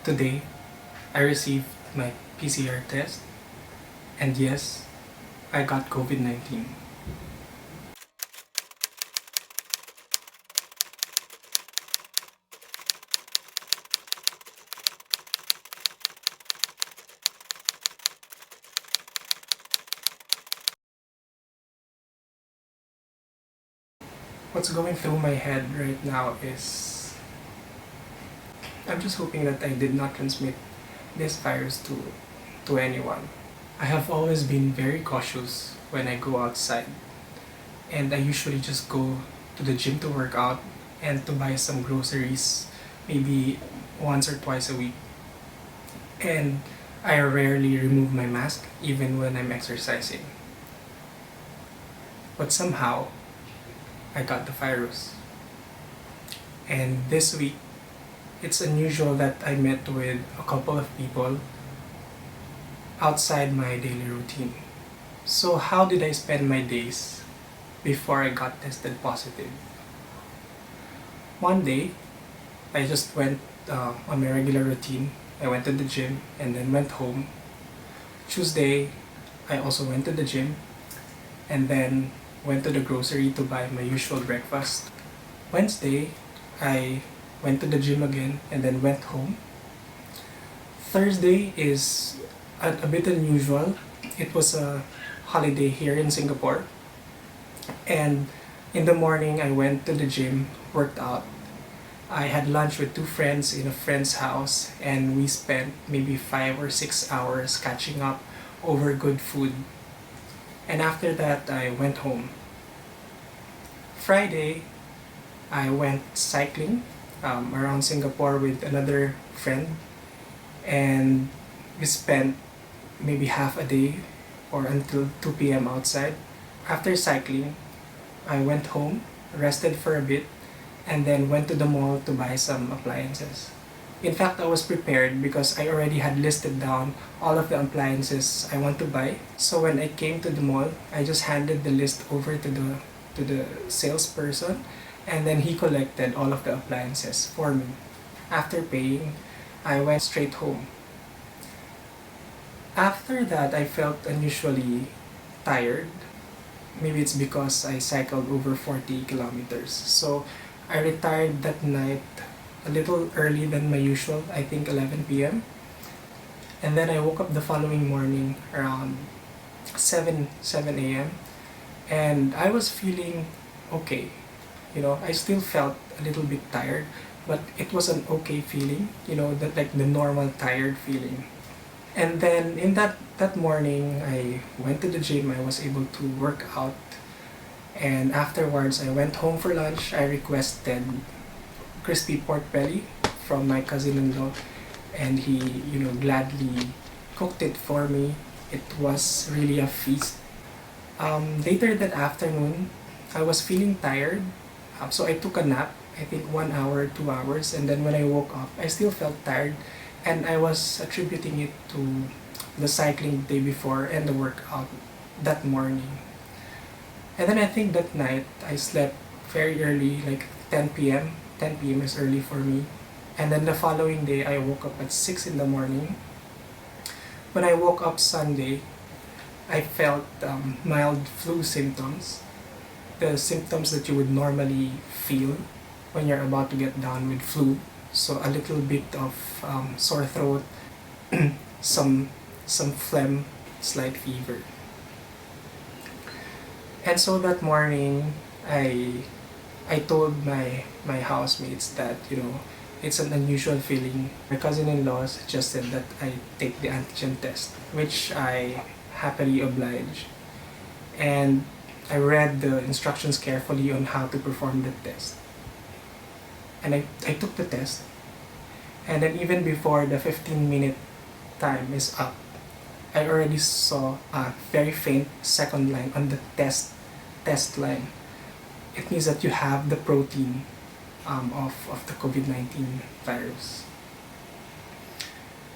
Today, I received my PCR test, and yes, I got COVID-19. What's going through my head right now is I'm just hoping that I did not transmit this virus to anyone. I have always been very cautious when I go outside, and I usually just go to the gym to work out and to buy some groceries maybe once or twice a week. And I rarely remove my mask even when I'm exercising. But somehow, I got the virus. And this week, it's unusual that I met with a couple of people outside my daily routine. So how did I spend my days before I got tested positive? One day, I just went on my regular routine. I went to the gym and then went home. Tuesday, I also went to the gym and then went to the grocery to buy my usual breakfast. Wednesday, I went to the gym again and then went home. Thursday is a bit unusual. It was a holiday here in Singapore. And in the morning, I went to the gym, worked out. I had lunch with two friends in a friend's house, and we spent maybe 5 or 6 hours catching up over good food. And after that, I went home. Friday, I went cycling around Singapore with another friend, and we spent maybe half a day or until 2 p.m. outside. After cycling, I went home, rested for a bit, and then went to the mall to buy some appliances. In fact, I was prepared because I already had listed down all of the appliances I want to buy. So when I came to the mall, I just handed the list over to the salesperson, and then he collected all of the appliances for me. After paying, I went straight home. After that, I felt unusually tired. Maybe it's because I cycled over 40 kilometers. So I retired that night a little early than my usual, I think 11 p.m. And then I woke up the following morning around 7 a.m. and I was feeling okay. I still felt a little bit tired, but it was an okay feeling, that like the normal tired feeling. And then in that morning, I went to the gym. I was able to work out, and afterwards I went home for lunch. I requested crispy pork belly from my cousin-in-law, and he gladly cooked it for me. It was really a feast. Later that afternoon, I was feeling tired, so I took a nap, I think 1 hour, 2 hours, and then when I woke up, I still felt tired, and I was attributing it to the cycling the day before and the workout that morning. And then I think that night, I slept very early, like 10 p.m. 10 p.m. is early for me. And then the following day, I woke up at 6 in the morning. When I woke up Sunday, I felt mild flu symptoms. The symptoms that you would normally feel when you're about to get down with flu. So a little bit of sore throat, some phlegm, slight fever. And so that morning, I told my housemates that it's an unusual feeling. My cousin-in-law suggested that I take the antigen test, which I happily obliged. And I read the instructions carefully on how to perform the test. And I took the test. And then even before the 15-minute time is up, I already saw a very faint second line on the test line. It means that you have the protein of the COVID-19 virus.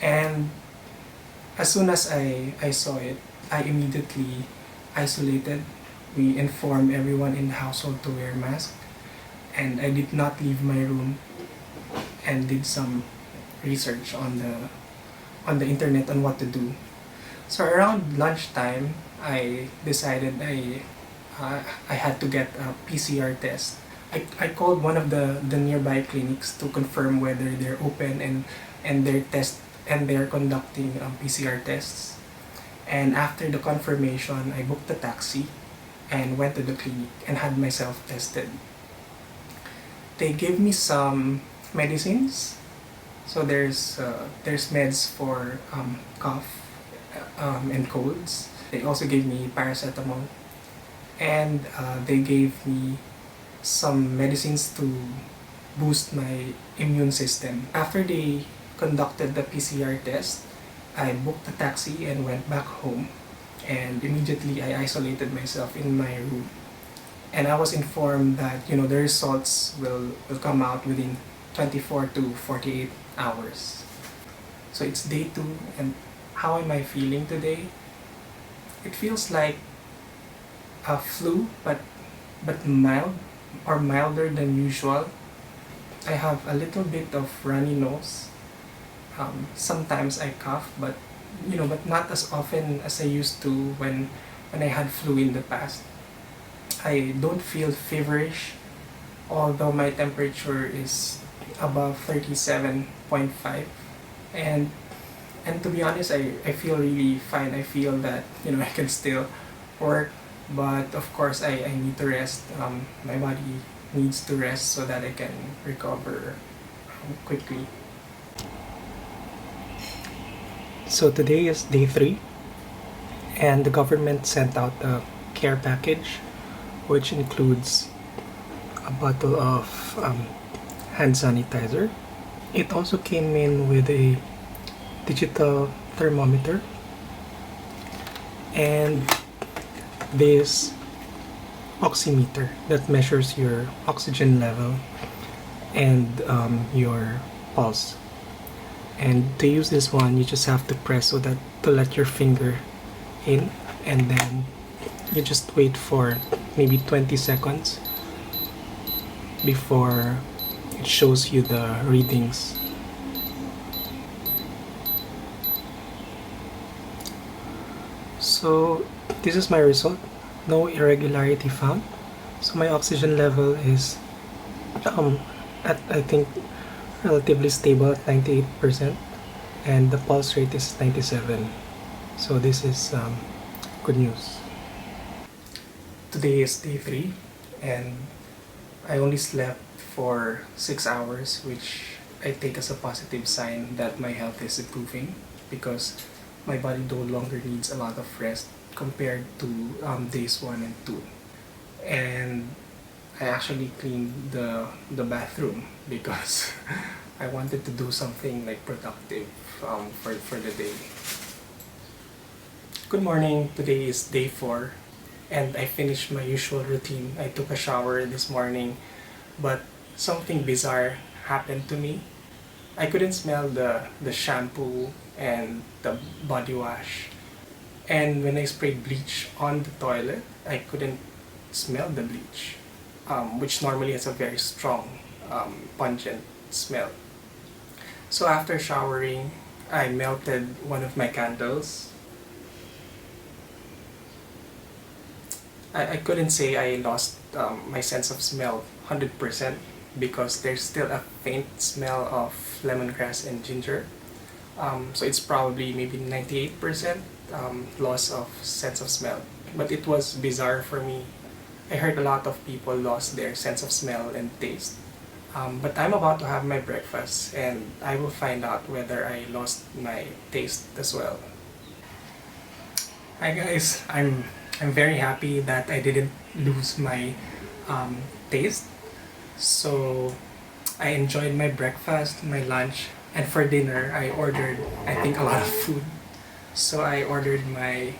And as soon as I saw it, I immediately isolated. We informed everyone in the household to wear masks, and I did not leave my room and did some research on the internet on what to do. So around lunchtime, I decided I had to get a PCR test. I called one of the nearby clinics to confirm whether they're open and they're conducting PCR tests. And after the confirmation, I booked a taxi and went to the clinic and had myself tested. They gave me some medicines. So there's meds for cough and colds. They also gave me paracetamol, and they gave me some medicines to boost my immune system. After they conducted the PCR test, I booked a taxi and went back home, and immediately I isolated myself in my room. And I was informed that the results will come out within 24 to 48 hours. So it's day 2, and how am I feeling today? It feels like a flu, but mild or milder than usual. I have a little bit of runny nose. Sometimes I cough, but not as often as I used to when I had flu in the past. I don't feel feverish, although my temperature is above 37.5. And to be honest, I feel really fine. I feel that I can still work, but of course I need to rest. My body needs to rest so that I can recover quickly. So today is day 3, and the government sent out a care package, which includes a bottle of hand sanitizer. It also came in with a digital thermometer and this oximeter that measures your oxygen level and your pulse. And to use this one, you just have to press so that to let your finger in, and then you just wait for maybe 20 seconds before it shows you the readings. So this is my result. No irregularity found. So my oxygen level is at, I think, relatively stable at 98%, and the pulse rate is 97. So this is good news. Today is day 3, and I only slept for 6 hours, which I take as a positive sign that my health is improving, because my body no longer needs a lot of rest compared to days 1 and 2. And I actually cleaned the bathroom because I wanted to do something like productive for the day. Good morning. Today is day 4, and I finished my usual routine. I took a shower this morning, but something bizarre happened to me. I couldn't smell the shampoo and the body wash. And when I sprayed bleach on the toilet, I couldn't smell the bleach, which normally has a very strong, pungent smell. So after showering, I melted one of my candles. I couldn't say I lost my sense of smell 100%, because there's still a faint smell of lemongrass and ginger. So it's probably maybe 98% loss of sense of smell. But it was bizarre for me. I heard a lot of people lost their sense of smell and taste. But I'm about to have my breakfast, and I will find out whether I lost my taste as well. Hi guys, I'm very happy that I didn't lose my taste. So I enjoyed my breakfast, my lunch, and for dinner I ordered, I think, a lot of food. So I ordered my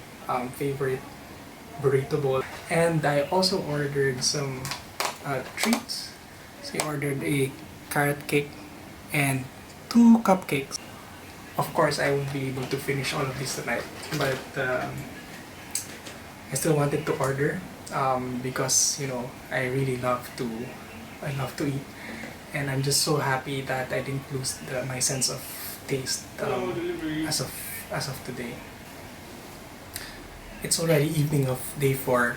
favorite burrito bowl, and I also ordered some treats. So I ordered a carrot cake and 2 cupcakes. Of course, I won't be able to finish all of this tonight, but I still wanted to order because I really love to eat, and I'm just so happy that I didn't lose my sense of taste as of today. It's already evening of day 4,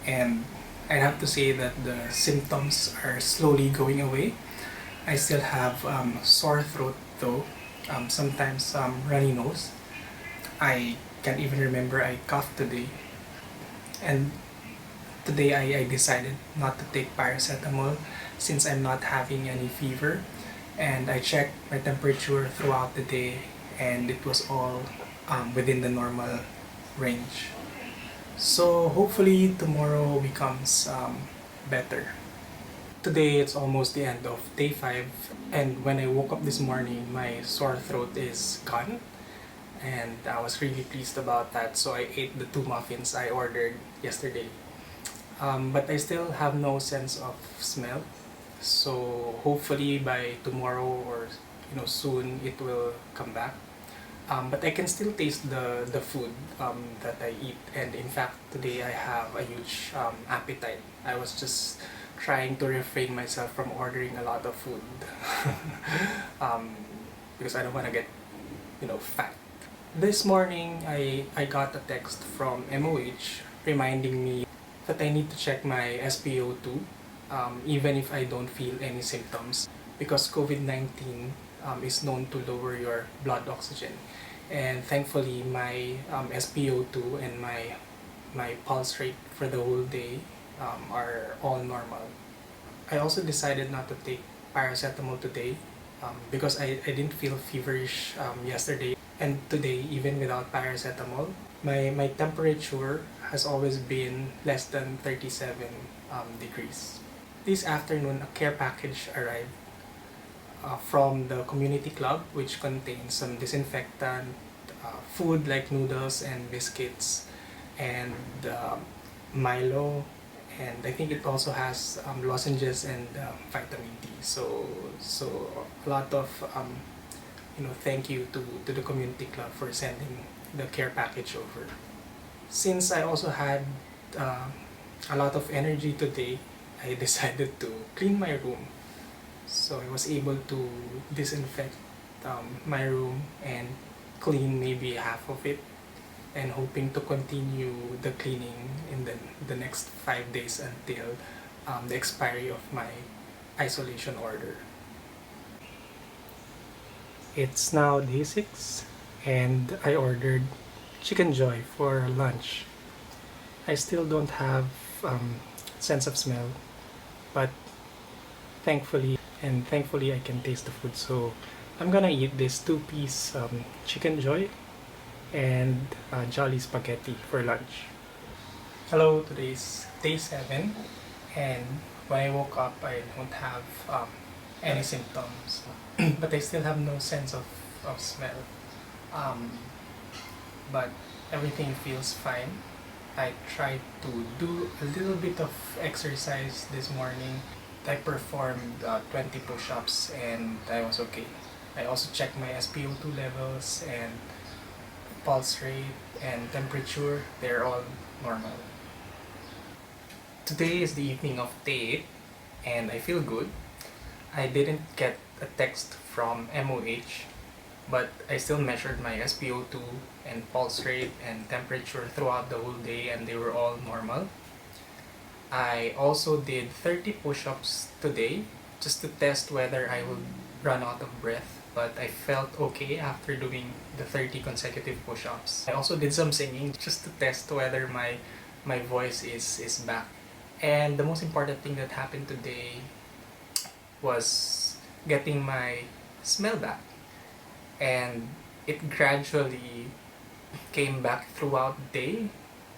and I have to say that the symptoms are slowly going away. I still have sore throat though, sometimes runny nose. I can't even remember I coughed today. And today I decided not to take paracetamol since I'm not having any fever. And I checked my temperature throughout the day and it was all within the normal range. So hopefully tomorrow becomes better. Today it's almost the end of day 5, and when I woke up this morning my sore throat is gone, and I was really pleased about that, so I ate the 2 muffins I ordered yesterday. But I still have no sense of smell, so hopefully by tomorrow or soon it will come back. But I can still taste the food that I eat, and in fact today I have a huge appetite. I was just trying to refrain myself from ordering a lot of food um, because I don't want to get fat. This morning I got a text from MOH reminding me that I need to check my SpO2 even if I don't feel any symptoms, because COVID-19 is known to lower your blood oxygen, and thankfully my SpO2 and my pulse rate for the whole day are all normal. I also decided not to take paracetamol today because I didn't feel feverish yesterday, and today even without paracetamol my temperature has always been less than 37 degrees. This afternoon a care package arrived from the community club, which contains some disinfectant, food like noodles and biscuits, and Milo, and I think it also has lozenges and vitamin D. So a lot of thank you to the community club for sending the care package over. Since I also had a lot of energy today, I decided to clean my room. So I was able to disinfect my room and clean maybe half of it, and hoping to continue the cleaning in the next 5 days until the expiry of my isolation order. It's now day 6 and I ordered chicken joy for lunch. I still don't have sense of smell, but thankfully I can taste the food, so I'm gonna eat this 2-piece chicken joy and jolly spaghetti for lunch. Hello, today's day 7, and when I woke up I don't have any symptoms but I still have no sense of smell, but everything feels fine. I tried to do a little bit of exercise this morning. I performed 20 push-ups and I was okay. I also checked my SpO2 levels and pulse rate and temperature. They're all normal. Today is the evening of day 8 and I feel good. I didn't get a text from MOH, but I still measured my SpO2 and pulse rate and temperature throughout the whole day and they were all normal. I also did 30 push-ups today just to test whether I would run out of breath, but I felt okay after doing the 30 consecutive push-ups. I also did some singing just to test whether my voice is back. And the most important thing that happened today was getting my smell back, and it gradually came back throughout the day.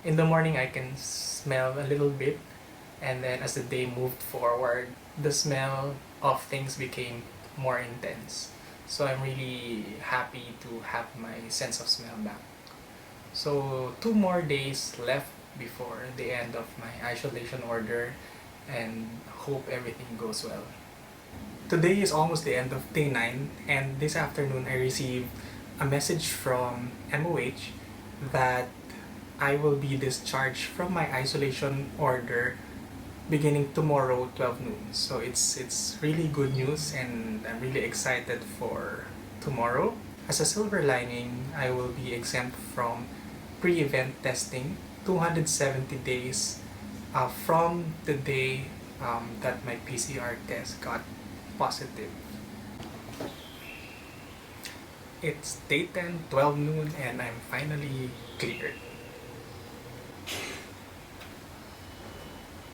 In the morning I can smell a little bit, and then as the day moved forward the smell of things became more intense. So I'm really happy to have my sense of smell back. So 2 more days left before the end of my isolation order, and hope everything goes well. Today is almost the end of day 9, and this afternoon I received a message from MOH that I will be discharged from my isolation order beginning tomorrow 12 noon. So it's really good news and I'm really excited for tomorrow. As a silver lining, I will be exempt from pre-event testing 270 days from the day that my PCR test got positive. It's day 10, 12 noon, and I'm finally cleared.